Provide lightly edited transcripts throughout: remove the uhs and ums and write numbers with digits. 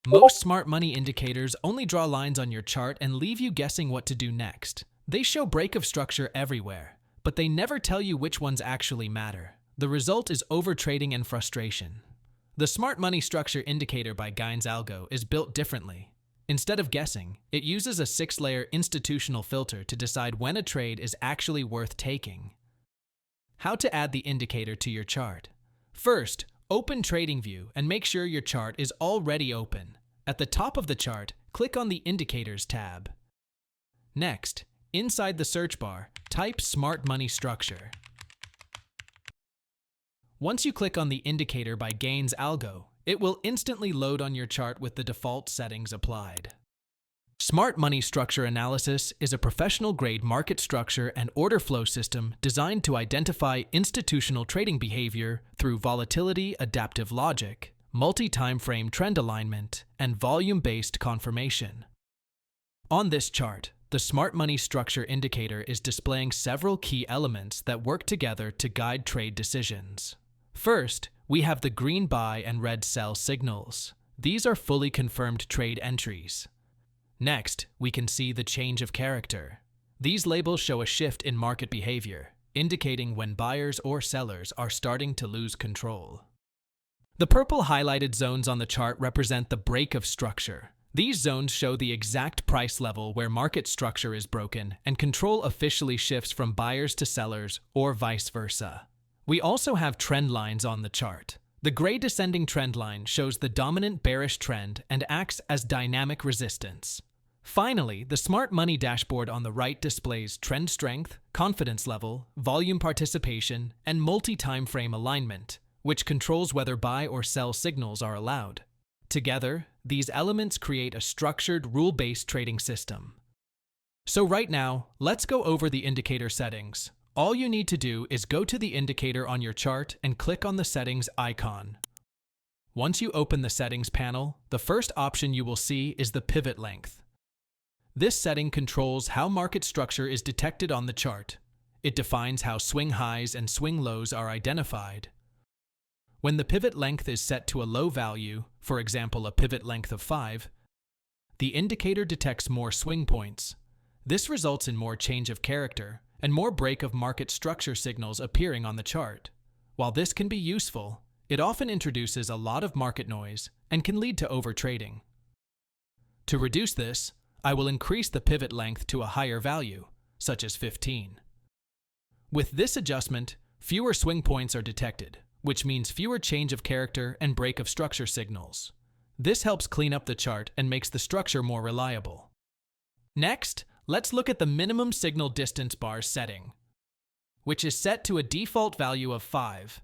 Most smart money indicators only draw lines on your chart and leave you guessing what to do next. They show break of structure everywhere, but they never tell you which ones actually matter. The result is overtrading and frustration. The Smart Money Structure Indicator by Gaines Algo is built differently. Instead of guessing, it uses a 6-layer institutional filter to decide when a trade is actually worth taking. How to add the indicator to your chart. First, open TradingView and make sure your chart is already open. At the top of the chart, click on the Indicators tab. Next, inside the search bar, type Smart Money Structure. Once you click on the indicator by Gaines Algo, it will instantly load on your chart with the default settings applied. Smart Money Structure Analysis is a professional-grade market structure and order flow system designed to identify institutional trading behavior through volatility adaptive logic, multi-time frame trend alignment, and volume-based confirmation. On this chart, the Smart Money Structure Indicator is displaying several key elements that work together to guide trade decisions. First, we have the green buy and red sell signals. These are fully confirmed trade entries. Next, we can see the change of character. These labels show a shift in market behavior, indicating when buyers or sellers are starting to lose control. The purple highlighted zones on the chart represent the break of structure. These zones show the exact price level where market structure is broken and control officially shifts from buyers to sellers or vice versa. We also have trend lines on the chart. The gray descending trend line shows the dominant bearish trend and acts as dynamic resistance. Finally, the Smart Money dashboard on the right displays trend strength, confidence level, volume participation, and multi-time frame alignment, which controls whether buy or sell signals are allowed. Together, these elements create a structured, rule-based trading system. So right now, let's go over the indicator settings. All you need to do is go to the indicator on your chart and click on the settings icon. Once you open the settings panel, the first option you will see is the pivot length. This setting controls how market structure is detected on the chart. It defines how swing highs and swing lows are identified. When the pivot length is set to a low value, for example a pivot length of 5, the indicator detects more swing points. This results in more change of character and more break of market structure signals appearing on the chart. While this can be useful, it often introduces a lot of market noise and can lead to overtrading. To reduce this, I will increase the pivot length to a higher value, such as 15. With this adjustment, fewer swing points are detected, which means fewer change of character and break of structure signals. This helps clean up the chart and makes the structure more reliable. Next, let's look at the minimum signal distance bar setting, which is set to a default value of 5.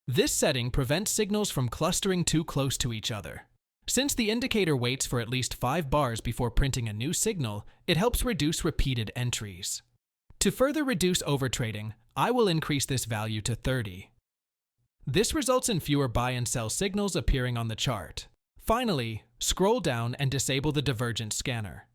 This setting prevents signals from clustering too close to each other. Since the indicator waits for at least 5 bars before printing a new signal, it helps reduce repeated entries. To further reduce overtrading, I will increase this value to 30. This results in fewer buy and sell signals appearing on the chart. Finally, scroll down and disable the divergence scanner.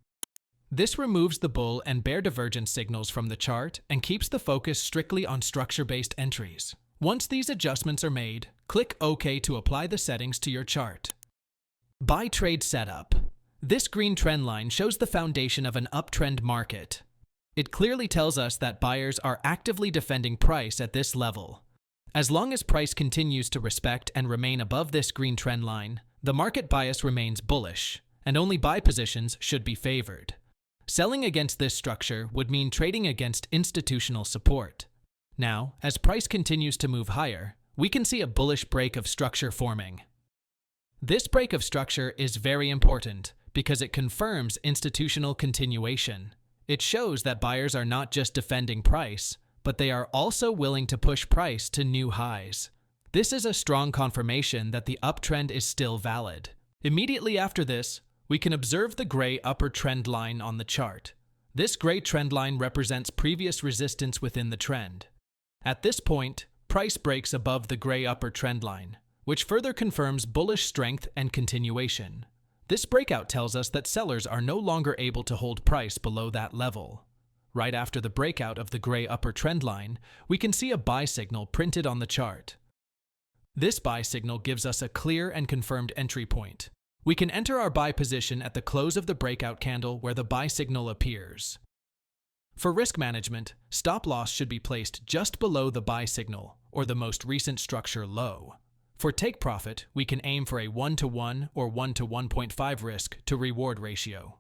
This removes the bull and bear divergence signals from the chart and keeps the focus strictly on structure-based entries. Once these adjustments are made, click OK to apply the settings to your chart. Buy trade setup. This green trend line shows the foundation of an uptrend market. It clearly tells us that buyers are actively defending price at this level. As long as price continues to respect and remain above this green trend line, the market bias remains bullish, and only buy positions should be favored. Selling against this structure would mean trading against institutional support. Now, as price continues to move higher, we can see a bullish break of structure forming. This break of structure is very important because it confirms institutional continuation. It shows that buyers are not just defending price, but they are also willing to push price to new highs. This is a strong confirmation that the uptrend is still valid. Immediately after this, we can observe the gray upper trend line on the chart. This gray trend line represents previous resistance within the trend. At this point, price breaks above the gray upper trend line, which further confirms bullish strength and continuation. This breakout tells us that sellers are no longer able to hold price below that level. Right after the breakout of the gray upper trend line, we can see a buy signal printed on the chart. This buy signal gives us a clear and confirmed entry point. We can enter our buy position at the close of the breakout candle where the buy signal appears. For risk management, stop loss should be placed just below the buy signal or the most recent structure low. For take profit, we can aim for a 1-to-1 or 1-to-1.5 risk to reward ratio.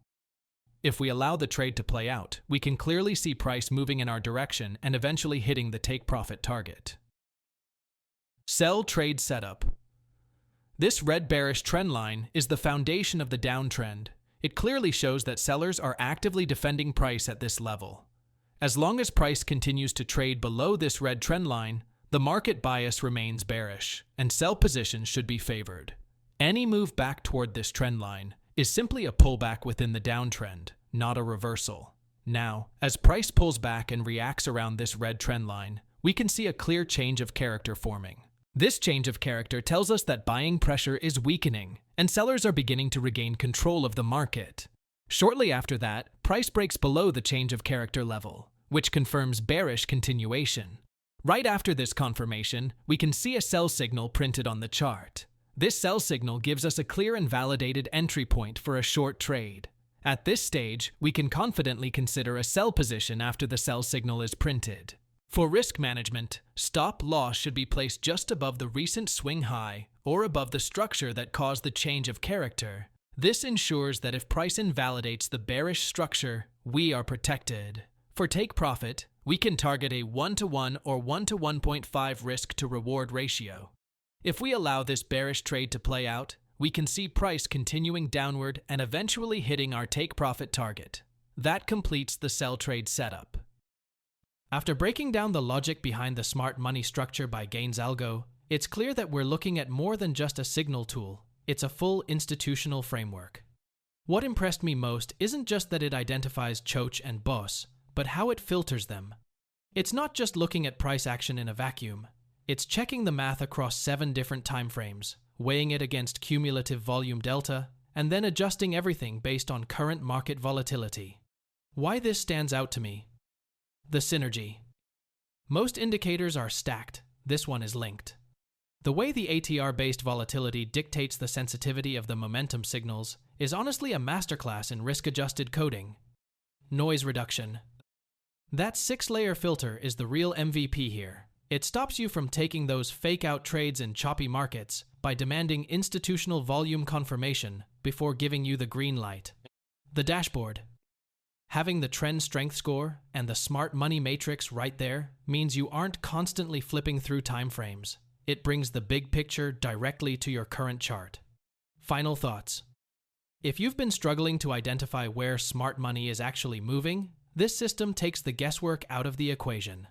If we allow the trade to play out, we can clearly see price moving in our direction and eventually hitting the take profit target. Sell trade setup. This red bearish trend line is the foundation of the downtrend. It clearly shows that sellers are actively defending price at this level. As long as price continues to trade below this red trend line, the market bias remains bearish, and sell positions should be favored. Any move back toward this trend line is simply a pullback within the downtrend, not a reversal. Now, as price pulls back and reacts around this red trend line, we can see a clear change of character forming. This change of character tells us that buying pressure is weakening, and sellers are beginning to regain control of the market. Shortly after that, price breaks below the change of character level, which confirms bearish continuation. Right after this confirmation, we can see a sell signal printed on the chart. This sell signal gives us a clear and validated entry point for a short trade. At this stage, we can confidently consider a sell position after the sell signal is printed. For risk management, stop loss should be placed just above the recent swing high or above the structure that caused the change of character. This ensures that if price invalidates the bearish structure, we are protected. For take profit, we can target a 1-to-1 or 1-to-1.5 risk to reward ratio. If we allow this bearish trade to play out, we can see price continuing downward and eventually hitting our take profit target. That completes the sell trade setup. After breaking down the logic behind the smart money structure by Gaines Algo, it's clear that we're looking at more than just a signal tool. It's a full institutional framework. What impressed me most isn't just that it identifies Choch and Boss, but how it filters them. It's not just looking at price action in a vacuum. It's checking the math across 7 different time frames, weighing it against cumulative volume delta, and then adjusting everything based on current market volatility. Why this stands out to me? The synergy. Most indicators are stacked. This one is linked. The way the ATR-based volatility dictates the sensitivity of the momentum signals is honestly a masterclass in risk-adjusted coding. Noise reduction. That 6-layer filter is the real MVP here. It stops you from taking those fake-out trades in choppy markets by demanding institutional volume confirmation before giving you the green light. The dashboard. Having the trend strength score and the smart money matrix right there means you aren't constantly flipping through timeframes. It brings the big picture directly to your current chart. Final thoughts. If you've been struggling to identify where smart money is actually moving, this system takes the guesswork out of the equation.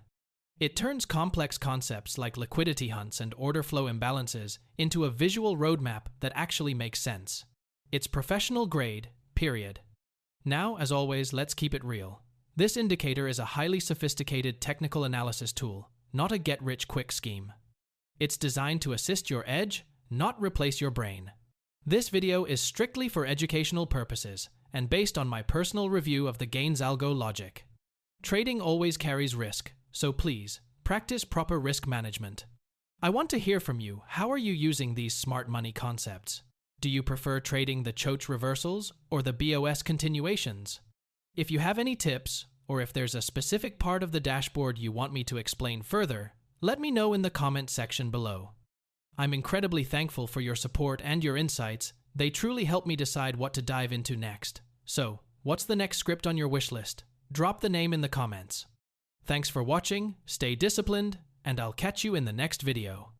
It turns complex concepts like liquidity hunts and order flow imbalances into a visual roadmap that actually makes sense. It's professional grade, period. Now, as always, let's keep it real. This indicator is a highly sophisticated technical analysis tool, not a get-rich-quick scheme. It's designed to assist your edge, not replace your brain. This video is strictly for educational purposes and based on my personal review of the Gaines Algo logic. Trading always carries risk, so please, practice proper risk management. I want to hear from you. How are you using these smart money concepts? Do you prefer trading the Choch reversals or the BOS continuations? If you have any tips, or if there's a specific part of the dashboard you want me to explain further, let me know in the comment section below. I'm incredibly thankful for your support and your insights. They truly help me decide what to dive into next. So, what's the next script on your wish list? Drop the name in the comments. Thanks for watching, stay disciplined, and I'll catch you in the next video.